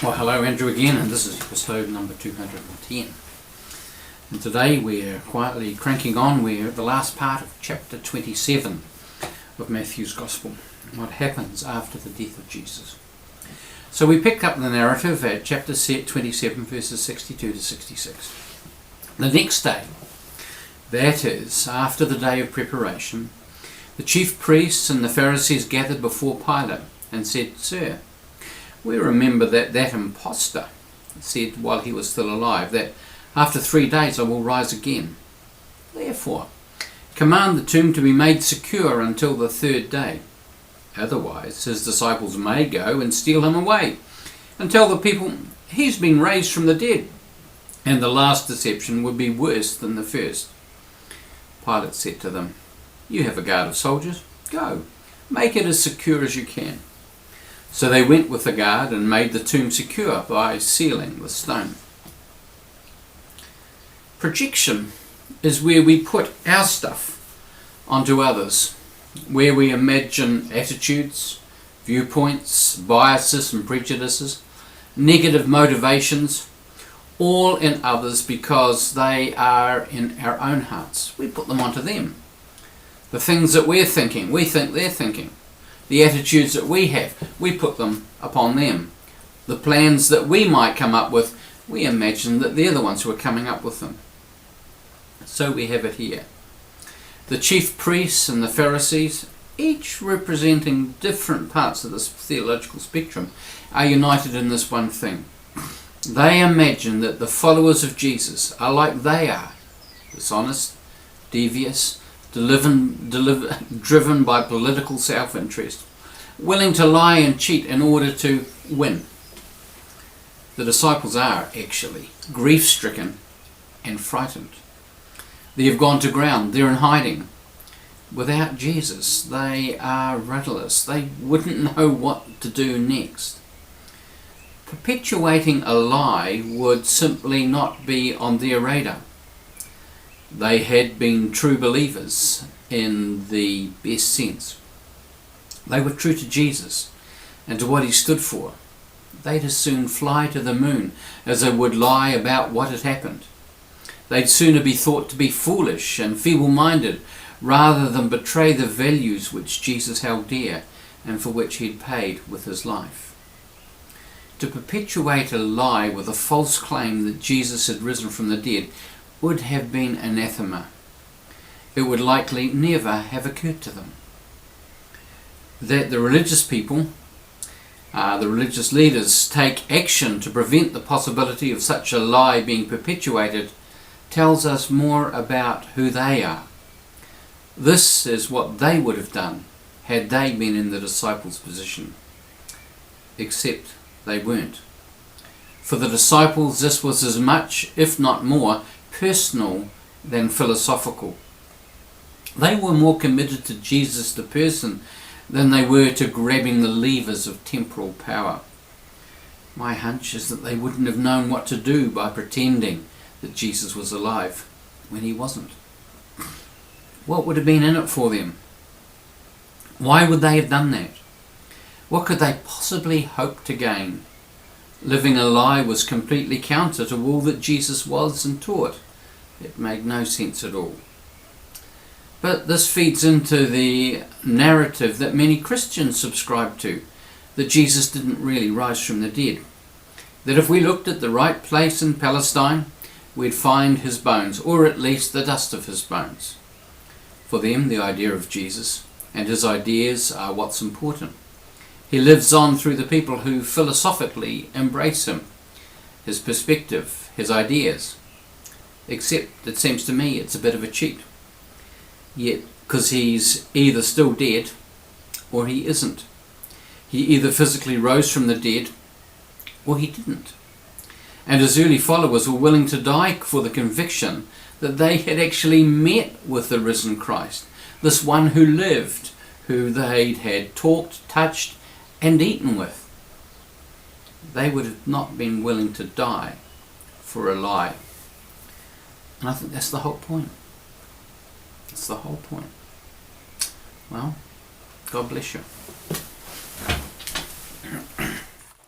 Well, hello, Andrew again, and this is episode number 210. And today we're quietly cranking on. We're at the last part of chapter 27 of Matthew's Gospel, what happens after the death of Jesus. So we picked up the narrative at chapter 27, verses 62 to 66. The next day, that is, after the day of preparation, the chief priests and the Pharisees gathered before Pilate and said, "Sir, we remember that impostor said while he was still alive, that after 3 days I will rise again. Therefore, command the tomb to be made secure until the 3rd day. Otherwise, his disciples may go and steal him away and tell the people he's been raised from the dead, and the last deception would be worse than the first." Pilate said to them, "You have a guard of soldiers. Go, make it as secure as you can." So they went with the guard and made the tomb secure by sealing the stone. Projection is where we put our stuff onto others, where we imagine attitudes, viewpoints, biases and prejudices, negative motivations, all in others because they are in our own hearts. We put them onto them. The things that we're thinking, we think they're thinking. The attitudes that we have, we put them upon them. The plans that we might come up with, we imagine that they're the ones who are coming up with them. So we have it here. The chief priests and the Pharisees, each representing different parts of this theological spectrum, are united in this one thing. They imagine that the followers of Jesus are like they are, dishonest, devious, driven by political self-interest, willing to lie and cheat in order to win. The disciples are actually grief-stricken and frightened. They have gone to ground. They're in hiding. Without Jesus, they are rudderless. They wouldn't know what to do next. Perpetuating a lie would simply not be on their radar. They had been true believers in the best sense. They were true to Jesus and to what he stood for. They'd as soon fly to the moon as they would lie about what had happened. They'd sooner be thought to be foolish and feeble-minded rather than betray the values which Jesus held dear and for which he'd paid with his life. To perpetuate a lie with a false claim that Jesus had risen from the dead would have been anathema. It would likely never have occurred to them. That the religious people, the religious leaders, take action to prevent the possibility of such a lie being perpetuated tells us more about who they are. This is what they would have done had they been in the disciples' position. Except they weren't. For the disciples, this was as much, if not more, personal than philosophical. They were more committed to Jesus the person than they were to grabbing the levers of temporal power. My hunch is that they wouldn't have known what to do by pretending that Jesus was alive when he wasn't. What would have been in it for them? Why would they have done that? What could they possibly hope to gain? Living a lie was completely counter to all that Jesus was and taught. It made no sense at all. But this feeds into the narrative that many Christians subscribe to, that Jesus didn't really rise from the dead. That if we looked at the right place in Palestine, we'd find his bones, or at least the dust of his bones. For them, the idea of Jesus and his ideas are what's important. He lives on through the people who philosophically embrace him, his perspective, his ideas. Except, it seems to me, it's a bit of a cheat. Yet, because he's either still dead or he isn't. He either physically rose from the dead or he didn't. And his early followers were willing to die for the conviction that they had actually met with the risen Christ, this one who lived, who they'd had talked, touched, and eaten with. They would have not been willing to die for a lie. And I think that's the whole point. That's the whole point. Well, God bless you.